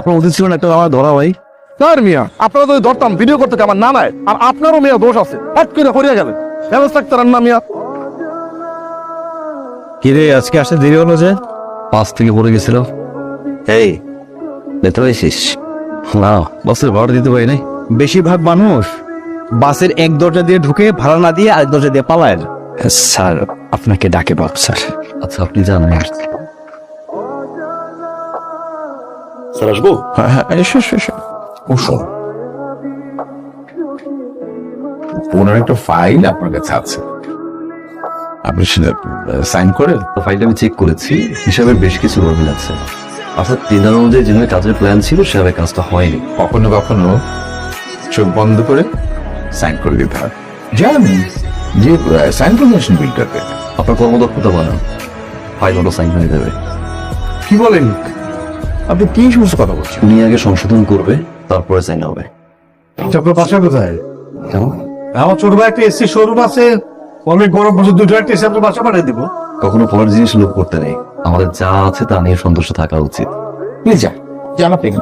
আপনার উচিত ছিল না একটা আমার ধরা ভাই। স্যার মিয়া, আপনারা যদি ধরতাম ভিডিও করতে আমার না নাই, আর আপনারও মিয়া দোষ আছে, হট করে হরিয়া গেলেন। ব্যবস্থা রাখতে না মিয়া। কিরে আজকে আসতে দেরি হলো যে? পাঁচ থেকে পড়ে গেছিল। এই যেতে পারছিস না? বাসের ভাড়া দিতে পারি নাই। বেশিরভাগ মানুষ বাসের এক দরজা দিয়ে ঢুকে ভাড়া না দিয়ে আরেক দরজা দিয়ে পালায়। স্যার আপনাকে ডাকে বাপ স্যার। আচ্ছা আপনি জানেন স্যার আসবো? হ্যাঁ এসো এসো এসো। ওনার একটা ফাইল আপনার কাছে আছে, আপনি সেটা সাইন করে। ফাইলটা আমি চেক করেছি, হিসাবে বেশ কিছু গরমিল আছে। অর্থাৎ দিনার অনুযায়ী যেভাবে কাজের প্ল্যান ছিল সেভাবে কাজটা হয়নি। কখনো কখনো চোখ বন্ধ করে সাইন করে দিতে হয়। জানেন যে সাইন করবেন বিলটাতে আপনার কর্মদক্ষতা বানান, ফাইল ওটা সাইন করে দেবে। কি বলেন আপনি? কি সমস্ত কথা বলছেন? উনি আগে সংশোধন করবে, তারপরে সাইন হবে। আপনার বাসা কোথায়? কেমন? আমার ছোট ভাই একটা এসি শোরুম আছে, অনেক গরম বছর দুটো একটা এসে আপনার বাসা পাঠিয়ে দিব। কখনো পরের জিনিস লোক করতে নেই, আমাদের যা আছে তা নিয়ে সন্তুষ্ট থাকা উচিত। প্লিজ যান, জানা পেয়ে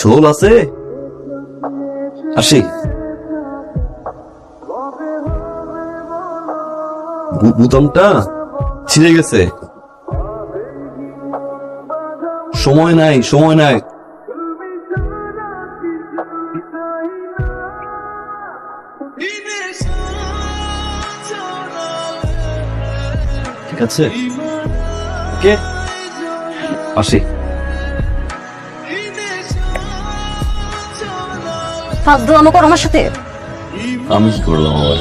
ঝোল আছে? আসি। বুতামটা ছিঁড়ে গেছে। সময় নাই, সময় নাই। ঠিক আছে, ওকে আসি। ফাজলামো করো আমার সাথে। আমি কি করলাম আবার?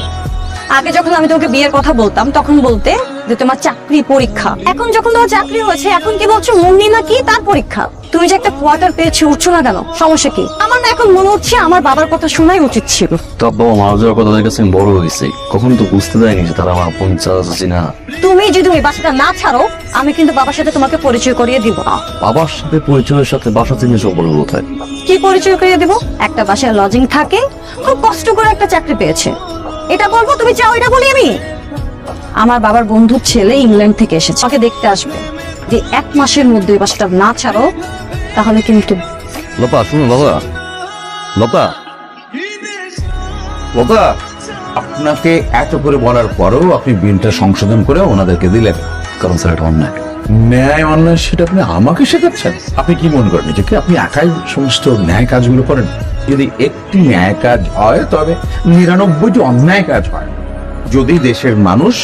আগে যখন আমি তোমাকে বিয়ের কথা বলতাম তখন বলতে যে তোমার চাকরি পরীক্ষা, এখন যখন তোমার চাকরি হয়েছে এখন কি বলছো মুন্নি নাকি তার পরীক্ষা? তুমি যে একটা কোয়ার্টার পেয়েছো, উঠছো না কেন? সমস্যা কি? আমার না এখন মনে হচ্ছে আমার বাবার কথা শোনাই উচিত ছিল। তো বাবা মারা যাওয়ার কথা তাদের কাছে আমি বড় হয়েছি, কখনো তো বুঝতে দেয়নি যে তারা আমার আপন চাচি না। তুমি যদি ওই বাসাটা না ছাড়ো আমি কিন্তু বাবার সাথে তোমাকে পরিচয় করিয়ে দিব। বাবার সাথে পরিচয়ের সাথে বাসা চিনে সম্পর্ক কোথায়? কি পরিচয় করিয়ে দিব? একটা বাসায় লজিং থাকে, খুব কষ্ট করে একটা চাকরি পেয়েছে, এটা বলবো? তুমি চাও এটা বলি আমি? আমার বাবার বন্ধুর ছেলে ইংল্যান্ড থেকে এসেছে, ওকে দেখতে আসবে। যে এক মাসের মধ্যে ওই বাসাটা না ছাড়ো তাহলে কিন্তু। লতা শুনো, লতা লতা লতা, আপনাকে এত করে বলার পরেও আপনি বিলটা সংশোধন করে ওনাদেরকে দিলেন। কারণ স্যার এটা অন্যায়। ন্যায় অন্যায় সেটা আপনি আমাকে শেখাচ্ছেন? আপনি কি মনে করেন নিজেকে আপনি একাই সমস্ত ন্যায় কাজগুলো করেন? যদি একটি ন্যায় কাজ হয় তবে 99টি অন্যায় কাজ হয়। যদি দেশের মানুষ